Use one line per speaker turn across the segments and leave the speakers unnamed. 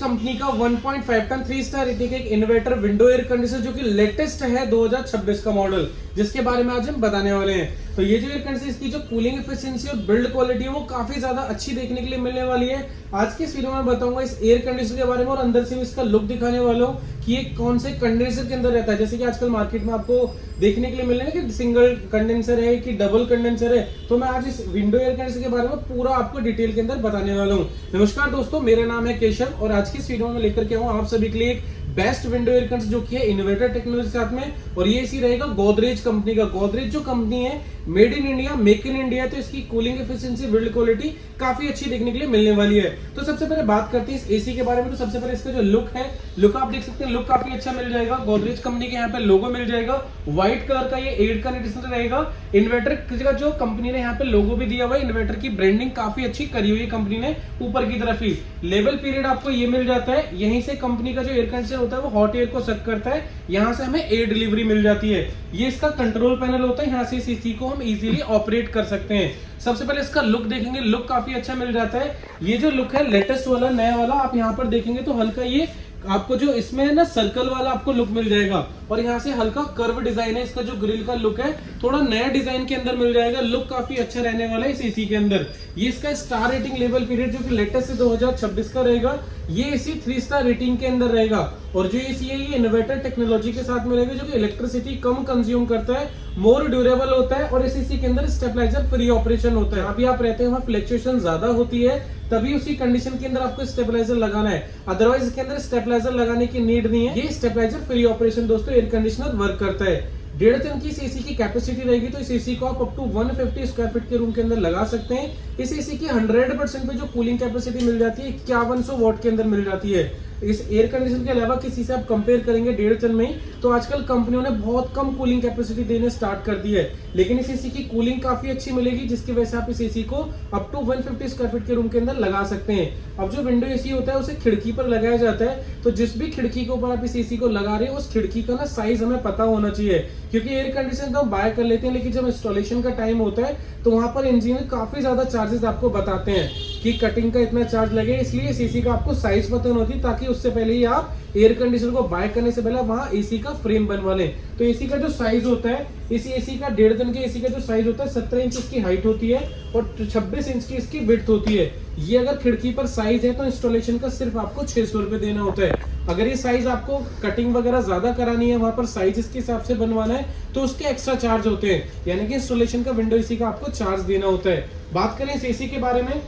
Company का 1.5 ton 3 star rating का एक इन्वर्टर विंडो एयर कंडीशनर जो कि लेटेस्ट है 2026 का मॉडल, जिसके बारे में आज हम बताने वाले हैं। तो ये जो एयर कंडीशनर इसकी जो कूलिंग एफिशिएंसी और बिल्ड क्वालिटी है वो काफी ज्यादा अच्छी देखने के लिए मिलने वाली है। आज के इस वीडियो में बताऊंगा इस एयर कंडीशनर के बारे में और अंदर से इसका लुक दिखाने वाला हूँ कि ये कौन से कंडेंसर के अंदर रहता है। जैसे कि आजकल मार्केट में आपको देखने के लिए मिल रहा है कि सिंगल कंडेंसर है कि डबल कंडेंसर है, तो मैं आज इस विंडो एयर कंडीशनर के बारे में पूरा आपको डिटेल के अंदर बताने वाला हूँ। नमस्कार दोस्तों, मेरा नाम है केशव और आज की इस वीडियो में लेकर के आऊँ आप सभी के लिए एक बेस्ट विंडो एयर कंडीशनर जो कि है इन्वर्टर टेक्नोलॉजी के साथ में, और ये इसी रहेगा गोदरेज कंपनी का। गोदरेज जो कंपनी है made in India, make in India, तो इसकी कूलिंग एफिशिएंसी बिल्ड क्वालिटी काफी अच्छी देखने के लिए मिलने वाली है। तो सबसे पहले बात करते हैं इस एसी के बारे में। तो सबसे पहले इसका जो लुक है, लुक आप देख सकते हैं, लुक काफी अच्छा मिल जाएगा। गोदरेज कंपनी के यहाँ पे लोगो मिल जाएगा, व्हाइट कलर का ये एयर कंडीशनर रहेगा। इन्वर्टर का जो कंपनी ने यहाँ पे लोगो भी दिया हुआ है, इन्वर्टर की ब्रांडिंग काफी अच्छी करी हुई है कंपनी ने ऊपर की तरफ ही। लेवल पीरियड आपको ये मिल जाता है, यहीं से कंपनी का जो एयर कंडीशनर होता है वो हॉट एयर को सक करता है, यहाँ से हमें एयर डिलीवरी मिल जाती है। ये इसका कंट्रोल पैनल होता है, यहाँ से इस एसी को हम इजीली ऑपरेट कर सकते हैं। सबसे पहले इसका लुक देखेंगे, लुक काफी अच्छा मिल जाता है। ये जो लुक है लेटेस्ट वाला, नया वाला, आप यहाँ पर देखेंगे तो हल्का ये आपको जो इसमें है ना सर्कल वाला आपको लुक मिल जाएगा, और यहाँ से हल्का कर्व डिजाइन है। इसका जो ग्रिल का लुक है थोड़ा नया डिजाइन के अंदर मिल जाएगा। लुक काफी अच्छा रहने वाला है इस एसी के अंदर। ये इसका स्टार रेटिंग लेवल पीरियड जो कि लेटेस्ट है 2026 का रहेगा। ये एसी 3 स्टार रेटिंग के अंदर रहेगा, और जो एसी है ये इन्वर्टर टेक्नोलॉजी के साथ में रहेगा जो कि इलेक्ट्रिसिटी कम कंज्यूम करता है, मोर ड्यूरेबल होता है, और इस एसी के अंदर स्टेबलाइजर फ्री ऑपरेशन होता है। अभी आप रहते हैं वहाँ फ्लक्चुएशन ज्यादा होती है, तभी उसी कंडीशन के अंदर आपको स्टेबलाइजर लगाना है, अदरवाइज इसके अंदर स्टेबलाइजर लगाने की नीड नहीं है। ये स्टेबलाइजर फ्री ऑपरेशन दोस्तों एयर कंडीशनर वर्क करता है। 1.5 टन की इस एसी की कैपेसिटी रहेगी, तो इस एसी को आप अप टू 150 स्क्वायर फीट के रूम के अंदर लगा सकते हैं। इस एसी की 100% पे जो कूलिंग कैपेसिटी मिल जाती है 5100 वॉट के अंदर मिल जाती है। इस एयर कंडीशनर के अलावा किसी से आप कंपेयर करेंगे 1.5 टन में, तो आजकल कंपनियों ने बहुत कम कूलिंग कैपेसिटी देने स्टार्ट कर दी है, लेकिन इस एसी की कूलिंग काफी अच्छी मिलेगी, जिसकी वजह से आप इस एसी को अप टू 150 स्क्वायर फीट के रूम के अंदर लगा सकते हैं। अब जो विंडो एसी होता है उसे खिड़की पर लगाया जाता है, तो जिस भी खिड़की के ऊपर आप इस एसी को लगा रहे हैं उस खिड़की का ना साइज हमें पता होना चाहिए, क्योंकि एयर कंडीशनर तो हम बाय कर लेते हैं, लेकिन जब इंस्टॉलेशन का टाइम होता है तो वहां पर इंजीनियर काफी ज्यादा चार्जेस आपको बताते हैं कि कटिंग का इतना चार्ज लगे, इसलिए इस एसी का आपको साइज पता होना चाहिए, ताकि उससे पहले ही आप एयर कंडीशनर को बाय करने से पहले वहां एसी का फ्रेम बनवा लें। तो एसी का जो साइज होता है, इस एसी का 1.5 टन के एसी का जो साइज होता है 17 इंच इसकी हाइट होती है और 26 इंच की इसकी विड्थ होती है। ये अगर खिड़की पर साइज है तो इंस्टॉलेशन का सिर्फ आपको 600 रुपए देना होता है। अगर ये साइज आपको कटिंग वगैरह ज्यादा करानी है, वहां पर साइज इसके हिसाब से बनवाना है, तो उसके एक्स्ट्रा चार्ज होते हैं, यानी कि इंस्टॉलेशन का विंडो एसी का आपको चार्ज देना होता है। बात करें इस एसी के बारे में,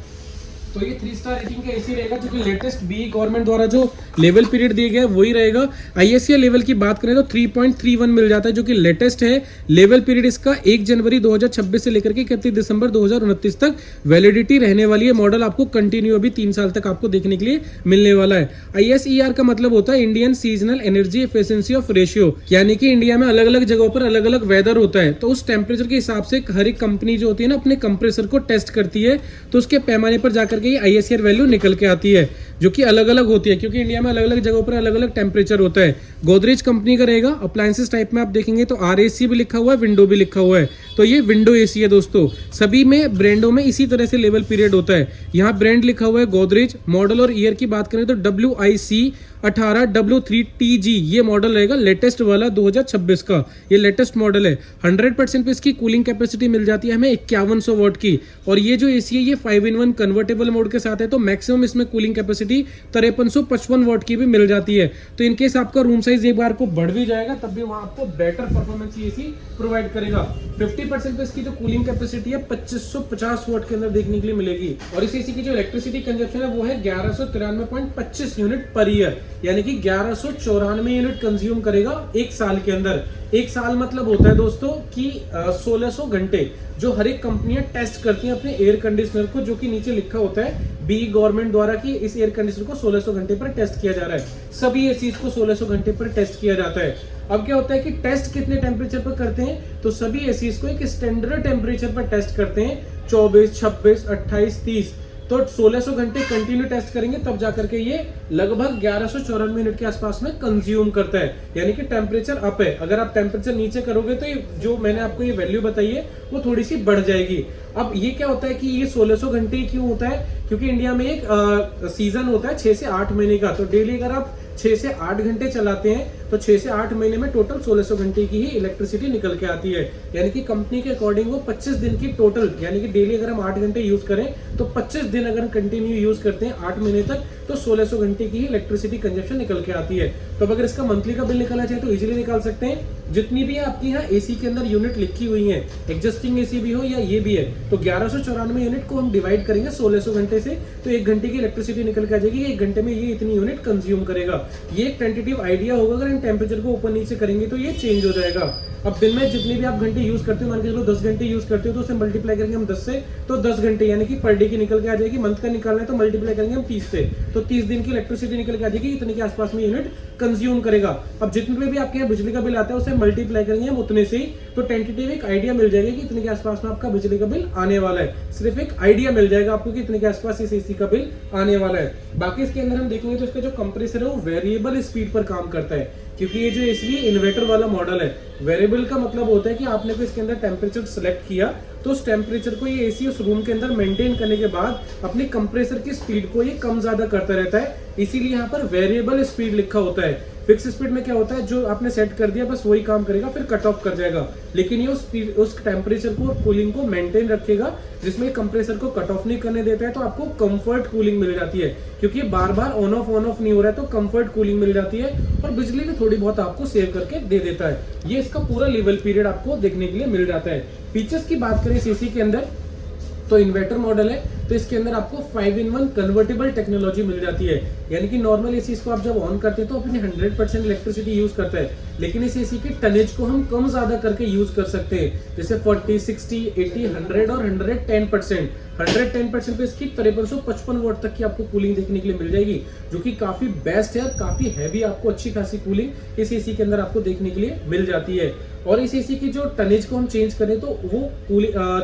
तो ये 3 स्टार रेटिंग का एसी रहेगा जो कि लेटेस्ट बी गवर्नमेंट द्वारा जो लेवल पीरियड दिया गया है वही रहेगा। आईएससी लेवल की बात करें तो 3.31 मिल जाता है जो कि लेटेस्ट है। लेवल पीरियड इसका 1 जनवरी 2026 से लेकर के 31 दिसंबर 2029 तक वैलिडिटी रहने वाली है। मॉडल आपको कंटिन्यू अभी 3 साल तक आपको देखने के लिए मिलने वाला है। ISER का मतलब होता है Indian seasonal energy efficiency of ratio, यानी कि इंडिया में अलग अलग जगहों पर अलग अलग वेदर होता है, तो उस टेम्परेचर के हिसाब से हर एक कंपनी जो होती है ना अपने कंप्रेसर को टेस्ट करती है, तो उसके पैमाने पर जाकर ये ISER वैल्यू निकल के आती है जो कि अलग अलग होती है, क्योंकि इंडिया में अलग अलग जगहों पर अलग अलग टेम्परेचर होता है। गोदरेज कंपनी का रहेगा। अप्लायंसेस टाइप में आप देखेंगे तो RAC भी लिखा हुआ है, विंडो भी लिखा हुआ है, तो ये विंडो एसी है दोस्तों। सभी में ब्रांडों में इसी तरह से लेवल पीरियड होता है। यहाँ ब्रांड लिखा हुआ है गोदरेज। मॉडल और ईयर की बात करें तो WIC 18W3TG ये मॉडल रहेगा, लेटेस्ट वाला 2026 का ये लेटेस्ट मॉडल है। 100% पे इसकी कूलिंग कैपेसिटी मिल जाती है हमें 5100 वॉट की, और ये जो एसी है ये 5-in-1 कन्वर्टेबल मोड के साथ है, तो मैक्सिमम इसमें कूलिंग कैपेसिटी 5355 वॉट की भी मिल जाती है। तो इनकेस आपका रूम साइज एक बार को बढ़ भी जाएगा तब भी वहां आपको बेटर परफॉर्मेंस एसी प्रोवाइड करेगा। 50% पे इसकी जो कूलिंग कैपेसिटी है 2550 वॉट के अंदर देखने के लिए मिलेगी, और इस एसी की जो इलेक्ट्रिसिटी कंजप्शन है वो है 1193.25 यूनिट पर ईयर, यानी कि 1194 यूनिट कंज्यूम करेगा एक साल के अंदर। एक साल मतलब होता है दोस्तों कि 1600 घंटे जो हर एक कंपनियां टेस्ट करती हैं अपने एयर कंडीशनर को, जो कि नीचे लिखा होता है बी गवर्नमेंट द्वारा कि इस एयर कंडीशनर को 1600 घंटे पर टेस्ट किया जा रहा है। सभी एसीज को 1600 घंटे पर टेस्ट किया जाता है। अब क्या होता है कि टेस्ट कितने टेम्परेचर पर करते हैं, तो सभी एसीज को एक स्टैंडर्ड टेम्परेचर पर टेस्ट करते हैं, 24, 26, 28, 30। तो 1600 घंटे कंटिन्यू टेस्ट करेंगे तब जाकर के ये लगभग 1194 मिनट के आसपास में कंज्यूम करता है, यानी कि टेम्परेचर अप है। अगर आप टेम्परेचर नीचे करोगे तो ये जो मैंने आपको ये वैल्यू बताई है वो थोड़ी सी बढ़ जाएगी। अब ये क्या होता है कि ये 1600 घंटे क्यों होता है, क्योंकि इंडिया में एक सीजन होता है 6 से 8 महीने का। तो डेली अगर आप 6 से 8 घंटे चलाते हैं तो 6 से 8 महीने में टोटल 1600 घंटे की ही इलेक्ट्रिसिटी निकल के आती है। यानी कि कंपनी के अकॉर्डिंग वो 25 दिन की टोटल, यानी कि डेली अगर हम 8 घंटे यूज करें तो 25 दिन अगर कंटिन्यू यूज करते हैं 8 महीने तक तो 1600 घंटे की ही इलेक्ट्रिसिटी कंजप्शन निकल के आती है। तो अगर इसका मंथली का बिल निकालना चाहिए तो इजीली निकाल सकते हैं। जितनी भी आपकी यहाँ एसी के अंदर यूनिट लिखी हुई है, एडजस्टिंग एसी भी हो या ये भी है, तो 1194 यूनिट को हम डिवाइड करेंगे 1600 घंटे से, तो 1 घंटे की इलेक्ट्रिसिटी निकल के आ जाएगी। 1 घंटे में ये इतनी यूनिट कंज्यूम करेगा। ये एक टेंटेटिव आइडिया होगा, अगर हम टेम्परेचर को ऊपर नीचे करेंगे तो ये चेंज हो जाएगा। अब दिन में जितने भी आप घंटे यूज करते हो, मान के चलो 10 घंटे यूज करते हो तो उसे मल्टीप्लाई करेंगे हम 10 से, तो 10 घंटे यानी कि पर डे की निकल के आ जाएगी। मंथ का निकालना है तो मल्टीप्लाई करेंगे हम 30 से, तो 30 दिन की इलेक्ट्रिसिटी निकल के आ जाएगी। इतने के आसपास में यूनिट कंज्यूम करेगा। अब जितने भी आपके यहाँ बिजली का बिल आता है उसे मल्टीप्लाई करेंगे हम उतने से ही, तो टेंटेटिव एक आइडिया मिल जाएगा कि इतने के आसपास में आपका बिजली का बिल आने वाला है। सिर्फ एक आइडिया मिल जाएगा आपको कि इतने के आसपास इस एसी का बिल आने वाला है। बाकी इसके अंदर हम देखेंगे तो इसका जो कंप्रेसर है वो वेरिएबल स्पीड पर काम करता है, क्योंकि ये जो एसी इन्वर्टर वाला मॉडल है। वेरिएबल का मतलब होता है कि आपने को इसके अंदर टेम्परेचर सेलेक्ट किया तो उस टेम्परेचर को ये एसी उस रूम के अंदर मेंटेन करने के बाद अपनी कंप्रेसर की स्पीड को ये कम ज्यादा करता रहता है। इसीलिए यहाँ पर वेरिएबल स्पीड लिखा होता है। फिक्स स्पीड में क्या होता है, जो आपने सेट कर दिया बस वही काम करेगा, फिर कट ऑफ कर जाएगा। लेकिन ये उस टेम्परेचर को, कूलिंग को मेंटेन रखेगा, जिसमें कंप्रेसर को कट ऑफ नहीं करने देता है। तो आपको कंफर्ट कूलिंग मिल जाती है, क्योंकि बार बार ऑन ऑफ नहीं हो रहा है, तो कंफर्ट कूलिंग मिल जाती है और बिजली भी थोड़ी बहुत आपको सेव करके दे देता है। ये इसका पूरा लेवल पीरियड आपको देखने के लिए मिल जाता है। फीचर्स की बात करें इस एसी के अंदर तो इन्वर्टर मॉडल है, तो इसके अंदर आपको 5-in-1 कन्वर्टेबल टेक्नोलॉजी मिल जाती है। यानी कि नॉर्मल एसी को आप जब ऑन करते हैं तो अपनी 100% इलेक्ट्रिसिटी यूज करता है, लेकिन इस एसी की टनेज को हम कम ज्यादा करके यूज कर सकते हैं, जैसे 40, 60, 80, 100 और 110%। 110% पे इसकी 5355 वोट तक की आपको कूलिंग देखने के लिए मिल जाएगी, जो कि काफी बेस्ट है और काफी हैवी, आपको अच्छी खासी कूलिंग इस एसी के अंदर आपको देखने के लिए मिल जाती है। और इस एसी की जो टनेज को हम चेंज करें तो वो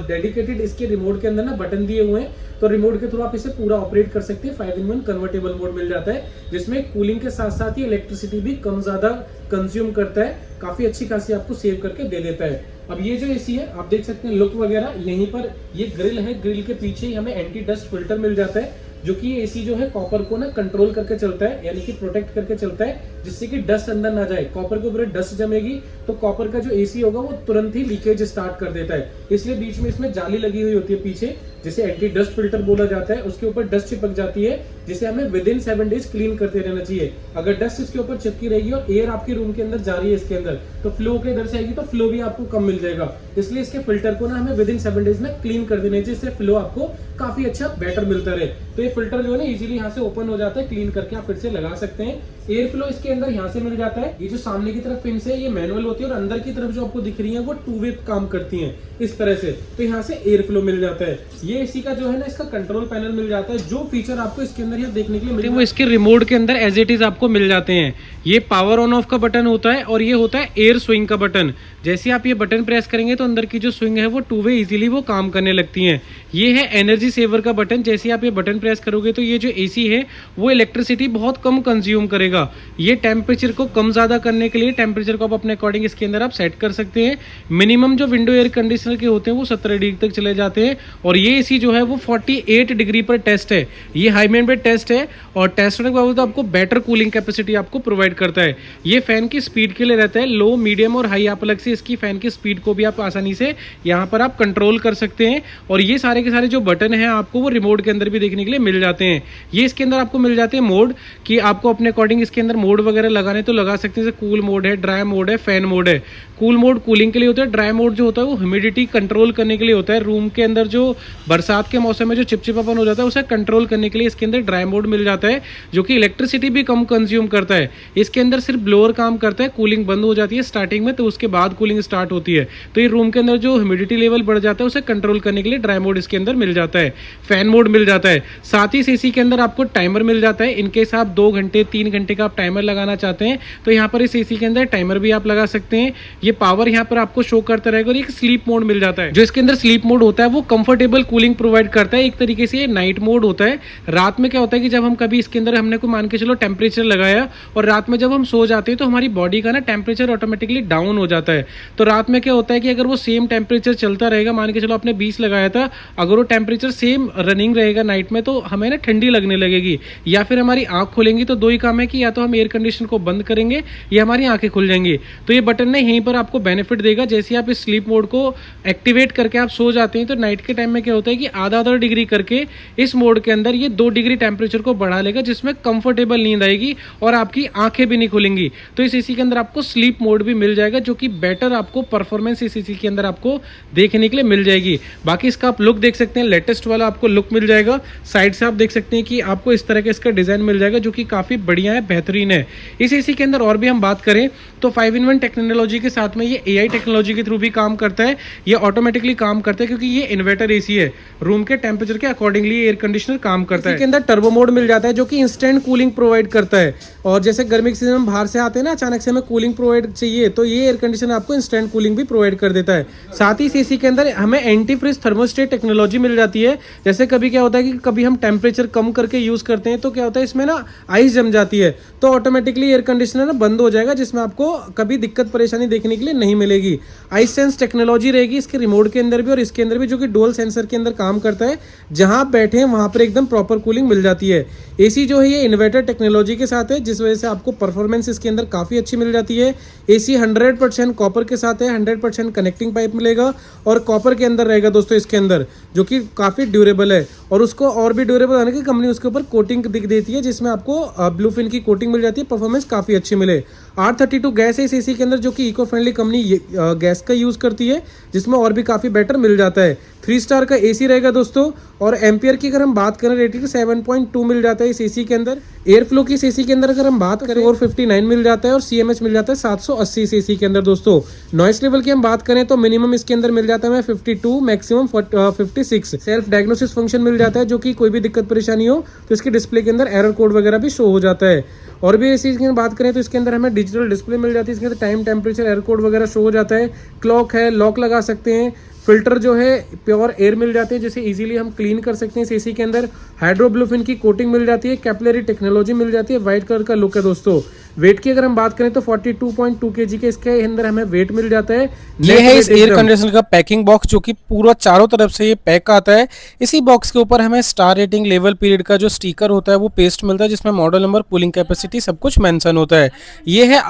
डेडिकेटेड इसके रिमोट के अंदर ना बटन दिए हुए हैं, तो रिमोट के थ्रू आप इसे पूरा ऑपरेट कर सकते हैं। 5-in-1 कन्वर्टेबल मोड मिल जाता है, जिसमें कूलिंग के साथ साथ ही इलेक्ट्रिसिटी भी कम ज्यादा कंज्यूम करता है, काफी अच्छी खासी आपको सेव करके दे देता है। अब ये जो एसी है आप देख सकते हैं लुक वगैरह, यहीं पर ये ग्रिल है, ग्रिल के पीछे ही हमें एंटी डस्ट फिल्टर मिल जाता है, जो कि एसी जो है कॉपर को ना कंट्रोल करके चलता है, यानी कि प्रोटेक्ट करके चलता है, जिससे कि डस्ट अंदर ना जाए। कॉपर के ऊपर डस्ट जमेगी तो कॉपर का जो एसी होगा वो तुरंत ही लीकेज स्टार्ट कर देता है। इसलिए बीच में इसमें जाली लगी हुई होती है पीछे, जिसे एंटी डस्ट फिल्टर बोला जाता है। उसके ऊपर डस्ट चिपक जाती है, जिसे हमें विदिन 7 डेज क्लीन करते रहना चाहिए। अगर डस्ट इसके ऊपर चिपकी रहेगी और एयर आपके रूम के अंदर जा रही है इसके अंदर, तो फ्लो के इधर से आएगी तो फ्लो भी आपको कम मिल जाएगा। इसलिए इसके फिल्टर को ना हमें विदिन 7 डेज में क्लीन कर देना चाहिए, जिससे फ्लो आपको काफी अच्छा बेटर मिलता रहे। तो ये फिल्टर जो है ना इजीली यहाँ से ओपन हो जाता है, क्लीन करके आप फिर से लगा सकते हैं। एयर फ्लो इसके अंदर यहाँ से मिल जाता है। ये जो सामने की तरफ पिन्स है ये मैनुअल होती है और अंदर की तरफ जो आपको दिख रही है वो 2 वे काम करती हैं इस तरह से, तो यहाँ से एयर फ्लो मिल जाता है। ये एसी का जो है ना इसका कंट्रोल पैनल मिल जाता है। जो फीचर आपको इसके अंदर यहाँ देखने के लिए मिलते हैं वो इसके रिमोट के अंदर एज इट इज आपको मिल जाते हैं। ये पावर ऑन ऑफ का बटन होता है और ये होता है एयर स्विंग का बटन। जैसे आप ये बटन प्रेस करेंगे तो अंदर की जो स्विंग है वो 2 वे इजीली वो काम करने लगती हैं। ये है एनर्जी सेवर का बटन। जैसे आप ये बटन प्रेस करोगे तो ये जो एसी है वो इलेक्ट्रिसिटी बहुत कम कंज्यूम करेगा। ये टेम्परेचर को कम ज्यादा करने के लिए टेम्परेचर को आप अपने अकॉर्डिंग इसके अंदर आप सेट कर सकते हैं। मिनिमम जो विंडो एयर कंडीशनर के होते हैं वो 17 डिग्री तक चले जाते हैं और ये एसी जो है वो 48 डिग्री पर टेस्ट है। ये हाई मैन पे टेस्ट है और टेस्ट होने के बाद आपको बेटर कूलिंग कैपेसिटी आपको प्रोवाइड करता है। ये फैन की स्पीड के लिए रहता है, लो, मीडियम और हाई। आप अलग से इसकी फैन की स्पीड को भी आप आसानी से यहाँ पर आप कंट्रोल कर सकते हैं। और ये सारे के सारे जो बटन हैं आपको वो रिमोट के अंदर भी देखने के लिए मिल जाते हैं। ये इसके अंदर आपको मिल जाते हैं मोड, कि आपको अपने अकॉर्डिंग इसके अंदर मोड वगैरह लगाने तो लगा सकते हैं। जैसे कूल मोड है, ड्राई मोड है, फैन मोड है। कूल मोड कूलिंग के लिए होता है, ड्राई मोड जो होता है वो ह्यूमिडिटी कंट्रोल करने के लिए होता है। रूम के अंदर जो बरसात के मौसम में जो चिपचिपापन हो जाता है उसे कंट्रोल करने के लिए इसके अंदर ड्राई मोड मिल जाता है, जो कि इलेक्ट्रिसिटी भी कम कंज्यूम करता है। इसके अंदर सिर्फ ब्लोअर काम करता है, कूलिंग बंद हो जाती है स्टार्टिंग में, तो उसके बाद कूलिंग स्टार्ट होती है। तो ये रूम के अंदर जो ह्यूमिडिटी लेवल बढ़ जाता है उसे कंट्रोल करने के लिए ड्राई मोड इसके अंदर मिल जाता है। फैन मोड मिल जाता है। साथ ही एसी के अंदर आपको टाइमर मिल जाता है। इनकेस आप 2 घंटे 3 घंटे घंटे का आप टाइमर लगाना चाहते हैं तो यहाँ पर इस एसी के अंदर टाइमर भी आप लगा सकते हैं। ये पावर यहाँ पर आपको शो करता रहेगा और एक स्लीप मोड मिल जाता है। जो इसके अंदर स्लीप मोड होता है वो कंफर्टेबल कूलिंग प्रोवाइड करता है। एक तरीके से ये नाइट मोड होता है। रात में क्या होता है कि जब हम कभी इसके अंदर हमने कोई मान के चलो टेम्परेचर लगाया और रात में जब हम सो जाते हैं तो हमारी बॉडी का ना टेम्परेचर ऑटोमेटिकली डाउन हो जाता है। तो रात में क्या होता है कि अगर वो सेम टेम्परेचर चलता रहेगा, मान के चलो आपने 20 लगाया था, अगर वो टेम्परेचर सेम रनिंग रहेगा नाइट में तो हमें ना ठंडी लगने लगेगी या फिर हमारी आंख खुलेंगी। तो दो ही काम है कि या तो हम एयर कंडीशन को बंद करेंगे या हमारी आंखें खुल जाएंगी। तो ये बटन ने यहीं पर आपको बेनिफिट देगा। जैसे आप इस स्लीप मोड को एक्टिवेट करके आप सो जाते हैं तो नाइट के टाइम में क्या होता है कि आधा डिग्री करके इस मोड के अंदर ये 2 डिग्री टेम्परेचर को बढ़ा लेगा, जिसमें कंफर्टेबल नींद आएगी और आपकी आंखें भी नहीं खुलेंगी। तो इस एसी के अंदर आपको स्लीप मोड भी मिल जाएगा, जो कि बेटर आपको परफॉर्मेंस इस एसी के अंदर आपको देखने के लिए मिल जाएगी। बाकी इसका आप लुक देख सकते हैं, लेटेस्ट वाला आपको लुक मिल जाएगा। साइड से आप देख सकते हैं कि आपको इस तरह का इसका डिजाइन मिल जाएगा, जो कि काफी बढ़िया है, बेहतरीन है। इस एसी के अंदर और भी हम बात करें तो 5-in-1 टेक्नोलॉजी के साथ में ये एआई टेक्नोलॉजी के थ्रू भी काम करता है। ये ऑटोमेटिकली काम करता है क्योंकि ये इन्वर्टर एसी है। रूम के टेम्परेचर के अकॉर्डिंगली एयर कंडीशनर काम करता है। इसके अंदर टर्बो मोड मिल जाता है जो कि इंस्टेंट कूलिंग प्रोवाइड करता है। और जैसे गर्मी के सीजन में बाहर से आते हैं ना, अचानक से हमें कूलिंग प्रोवाइड चाहिए तो ये एयर कंडीशनर आपको इंस्टेंट कूलिंग भी प्रोवाइड कर देता है। साथ ही इस एसी के अंदर हमें एंटी फ्रीज थर्मोस्टेट टेक्नोलॉजी मिल जाती है। जैसे कभी क्या होता है कि कभी हम टेम्परेचर कम करके यूज करते हैं तो क्या होता है इसमें ना आइस जम जाती है, तो ऑटोमेटिकली एयर कंडीशनर ना बंद हो जाएगा, जिसमें आपको कभी दिक्कत परेशानी देखने के लिए नहीं मिलेगी। आइस सेंस टेक्नोलॉजी रहेगी इसके रिमोट के अंदर भी और इसके अंदर भी, जो कि डुअल सेंसर के अंदर काम करता है। जहां आप बैठे हैं वहां पर एकदम प्रॉपर कूलिंग मिल जाती है। एसी जो है ये इन्वर्टर टेक्नोलॉजी के साथ है, जिस वजह से आपको परफॉर्मेंस इसके अंदर काफी अच्छी मिल जाती है। एसी 100% कॉपर के साथ है, 100% कनेक्टिंग पाइप मिलेगा और कॉपर के अंदर रहेगा दोस्तों इसके अंदर, जो कि काफी ड्यूरेबल है। और उसको और भी ड्यूरेबल होने की कंपनी उसके ऊपर कोटिंग दिख देती है, जिसमें आपको ब्लूफिन की कोटिंग मिल जाती है, परफॉर्मेंस काफी अच्छी मिले। R32 गैस है इस एसी के अंदर, जो कि इको फ्रेंडली कंपनी गैस का यूज करती है, जिसमें और भी काफी बेटर मिल जाता है। 3 स्टार का एसी रहेगा दोस्तों। और एम्पियर की अगर हम बात करें रेटिंग 7.2 मिल जाता है इस एसी के अंदर। एयर फ्लो की इस एसी के अंदर अगर हम बात करें 459 मिल जाता है और CMH मिल जाता है 780 इस एसी के अंदर दोस्तों। नॉइस लेवल की हम बात करें तो मिनिमम इसके अंदर मिल जाता है 52, मैक्सिमम 56। सेल्फ डायग्नोसिस फंक्शन मिल जाता है, जो कि कोई भी दिक्कत परेशानी हो तो इसके डिस्प्ले के अंदर एरर कोड वगैरह भी शो हो जाता है। और भी इसी की बात करें तो इसके अंदर हमें डिजिटल डिस्प्ले मिल जाती है, इसके अंदर टाइम, टेम्परेचर, एयर कोड वगैरह शो हो जाता है। क्लॉक है, लॉक लगा सकते हैं। फिल्टर जो है प्योर एयर मिल जाते हैं, जिसे इजीली हम क्लीन कर सकते हैं इस एसी के अंदर। हाइड्रोब्लूफिन की कोटिंग मिल जाती है, कैपिलरी टेक्नोलॉजी मिल जाती है, व्हाइट कलर का लुक है दोस्तों। वेट की अगर हम बात करें तो 42.2 kg के इसके अंदर हमें वेट मिल जाता है।
ये है इस एयर कंडीशनर का पैकिंग बॉक्स, जो कि पूरा चारों तरफ से ये पैक आता है। इसी बॉक्स के ऊपर हमें स्टार रेटिंग, लेवल, पीरियड का जो स्टिकर होता है वो पेस्ट मिलता है, जिसमें मॉडल नंबर, कूलिंग कैपेसिटी सब कुछ मेंशन होता है। ये है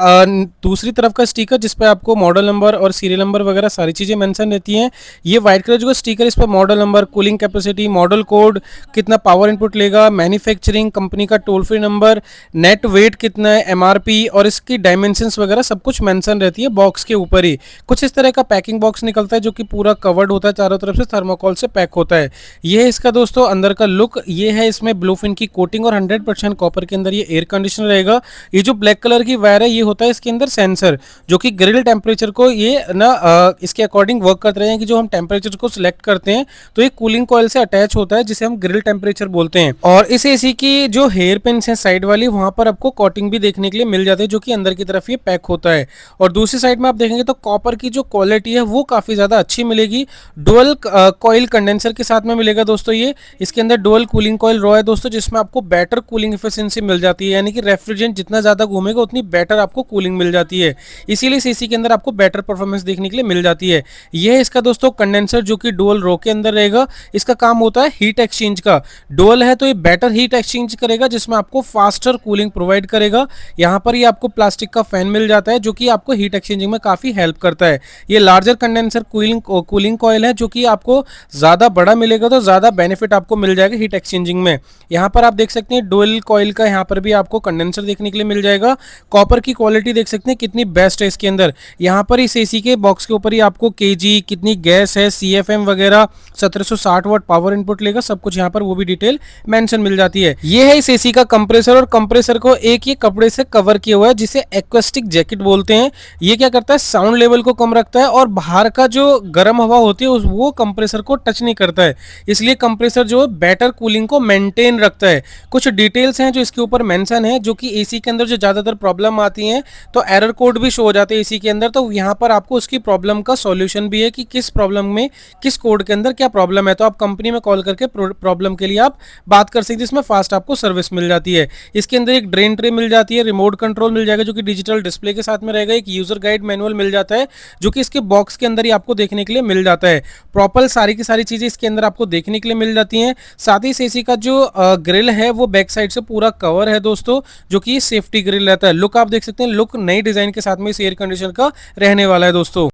दूसरी तरफ का स्टिकर, जिसपे आपको मॉडल नंबर और सीरियल नंबर वगैरह सारी चीजें मेंशन रहती हैं। ये व्हाइट कलर जो स्टिकर, इस पर model number, cooling capacity, model code, कितना पावर इनपुट लेगा, मैन्युफैक्चरिंग, कंपनी का toll free number, net weight कितना है, MRP और इसकी डायमेंशंस वगैरह सब कुछ मेंशन रहती है बॉक्स के ऊपर ही। कुछ इस तरह का पैकिंग बॉक्स निकलता है, जो कि पूरा कवर्ड होता है, चारों तरफ से थर्मोकोल से पैक होता है। ये है इसका दोस्तों अंदर का लुक। ये है इसमें ब्लूफिन की कोटिंग और 100% कॉपर के अंदर ये एयर कंडीशनर रहेगा। ये जो ब्लैक कलर की वायर है, ये होता है इसके अंदर सेंसर, जो कि ग्रिल टेम्परेचर को ये ना इसके अकॉर्डिंग वर्क करते हैं कि जो हम टेम्परेचर को सिलेक्ट करते हैं तो ये कूलिंग कॉइल से अटैच होता है, जिसे हम ग्रिल टेम्परेचर बोलते हैं। और इस एसी की जो हेयर पिन्स है साइड वाली, वहां पर आपको कोटिंग भी देखने के लिए मिल जाती है, जो कि अंदर की तरफ ये पैक होता है। और दूसरी साइड में आप देखेंगे तो कॉपर की जो क्वालिटी है वो काफी ज्यादा अच्छी मिलेगी। डुअल कॉइल कंडेंसर के साथ में मिलेगा दोस्तों। ये इसके अंदर डुअल कूलिंग कॉइल रॉ है दोस्तों, जिसमें आपको बेटर कूलिंग एफिशिएंसी मिल जाती है, यानी कि रेफ्रिजरेंट जितना ज्यादा घूमेगा उतनी बेटर आपको कूलिंग मिल जाती है। इसीलिए इस एसी के अंदर आपको बेटर परफॉर्मेंस देखने के लिए मिल जाती है। यह है इसका दोस्तों कंडेंसर, जो कि डुअल रॉ के अंदर रहेगा। इसका काम होता है हीट एक्सचेंज का। डुअल है तो ये बेटर हीट एक्सचेंज करेगा, जिसमें आपको फास्टर कूलिंग प्रोवाइड करेगा। यहाँ पर ये आपको प्लास्टिक का फैन मिल जाता है, जो कि आपको हीट एक्सचेंजिंग में काफी हेल्प करता है। ये लार्जर कंडेंसर कूलिंग कॉइल है, जो कि आपको ज्यादा बड़ा मिलेगा तो ज्यादा बेनिफिट आपको मिल जाएगा हीट एक्सचेंजिंग में। यहाँ पर आप देख सकते हैं डुअल कॉइल का यहाँ पर भी आपको कंडेंसर देखने के लिए मिल जाएगा। कॉपर की क्वालिटी देख सकते हैं कितनी बेस्ट है इसके अंदर। यहाँ पर इस एसी के बॉक्स के ऊपर ही आपको केजी, कितनी गैस है, CFM वगैरह, 1760 वाट पावर इनपुट लेगा, सब कुछ यहाँ पर वो भी डिटेल मेंशन मिल जाती है। ये है इस एसी का कंप्रेसर, और कंप्रेसर को एक ये कपड़े से कवर किया हुआ है जिसे एक्वेस्टिक जैकेट बोलते हैं। ये क्या करता है, साउंड लेवल को कम रखता है और बाहर का जो गर्म हवा होती है वो कंप्रेसर को टच नहीं करता है, इसलिए कंप्रेसर जो है बेटर कूलिंग को मेंटेन रखता है। कुछ डिटेल्स हैं जो इसके ऊपर मेंशन है, जो कि एसी के अंदर जो ज़्यादातर प्रॉब्लम आती हैं तो एरर कोड भी शो हो जाते हैं एसी के अंदर, तो यहाँ पर आपको उसकी प्रॉब्लम का सॉल्यूशन भी है कि किस प्रॉब्लम में, किस कोड के अंदर क्या प्रॉब्लम है। तो आप कंपनी में कॉल करके प्रॉब्लम के लिए आप बात कर सकते हैं, जिसमें फास्ट आपको सर्विस मिल जाती है। इसके अंदर एक ड्रेन ट्रे मिल जाती है, रिमोट कंट्रोल मिल जाएगा जो कि डिजिटल डिस्प्ले के साथ में रहेगा, एक यूजर गाइड मैनुअल मिल जाता है जो कि इसके बॉक्स के अंदर ही आपको देखने के लिए मिल जाता है। प्रॉपर सारी की सारी चीजें इसके अंदर आपको देखने के लिए मिल जाती हैं। साथ ही इस एसी का जो ग्रिल है वो बैक साइड से पूरा कवर है दोस्तों, जो कि सेफ्टी ग्रिल रहता है। लुक आप देख सकते हैं, लुक नई डिजाइन के साथ में इस एयर कंडीशनर का रहने वाला है दोस्तों।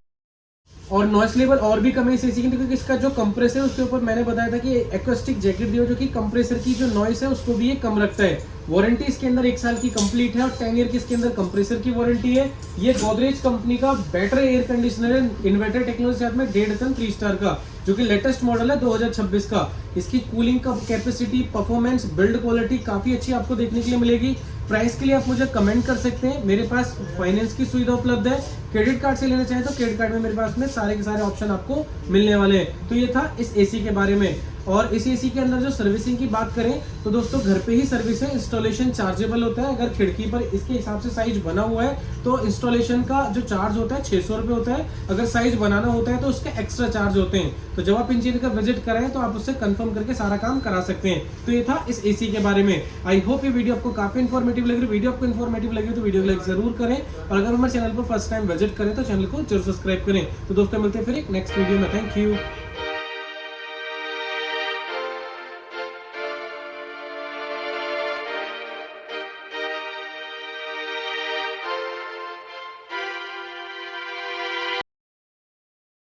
और नॉइस लेवल और भी कम है इस एसी की, क्योंकि इसका जो कंप्रेसर है उसके ऊपर मैंने बताया था कि एक्वेस्टिक जैकेट दिया जो कि कंप्रेसर की जो नॉइस है उसको भी ये कम रखता है। वारंटी इसके अंदर 1 साल की कंप्लीट है और 10 ईयर की इसके अंदर कंप्रेसर की वारंटी है। ये गोदरेज कंपनी का बेटर एयर कंडीशनर है, इन्वर्टर टेक्नोलॉजी साथ में 1.5 टन 3 स्टार का, जो कि लेटेस्ट मॉडल है 2026 का। इसकी कूलिंग का कैपेसिटी, परफॉर्मेंस, बिल्ड क्वालिटी काफी अच्छी आपको देखने के लिए मिलेगी। प्राइस के लिए आप मुझे कमेंट कर सकते हैं। मेरे पास फाइनेंस की सुविधा उपलब्ध है, क्रेडिट कार्ड से लेना चाहें तो क्रेडिट कार्ड में मेरे पास में सारे के सारे ऑप्शन आपको मिलने वाले हैं। तो ये था इस एसी के बारे में। और इस एसी के अंदर जो सर्विसिंग की बात करें तो दोस्तों घर पे ही सर्विस है, इंस्टॉलेशन चार्जेबल होता है। अगर खिड़की पर इसके हिसाब से साइज बना हुआ है तो इंस्टॉलेशन का जो चार्ज होता है 600 रुपये होता है। अगर साइज बनाना होता है तो उसके एक्स्ट्रा चार्ज होते हैं। तो जब आप इंजीनियर का विजिट कराएं तो आप उससे कंफर्म करके सारा काम करा सकते हैं। तो ये था इस एसी के बारे में। आई होप ये वीडियो आपको काफी इन्फॉर्मेटिव लग रही है। वीडियो आपको इन्फॉर्मेटिव लगी तो वीडियो को लाइक जरूर करें, और अगर हमारे चैनल पर फर्स्ट टाइम विजिट करें तो चैनल को जरूर सब्सक्राइब करें। तो दोस्तों मिलते हैं फिर एक नेक्स्ट वीडियो में। Thank you.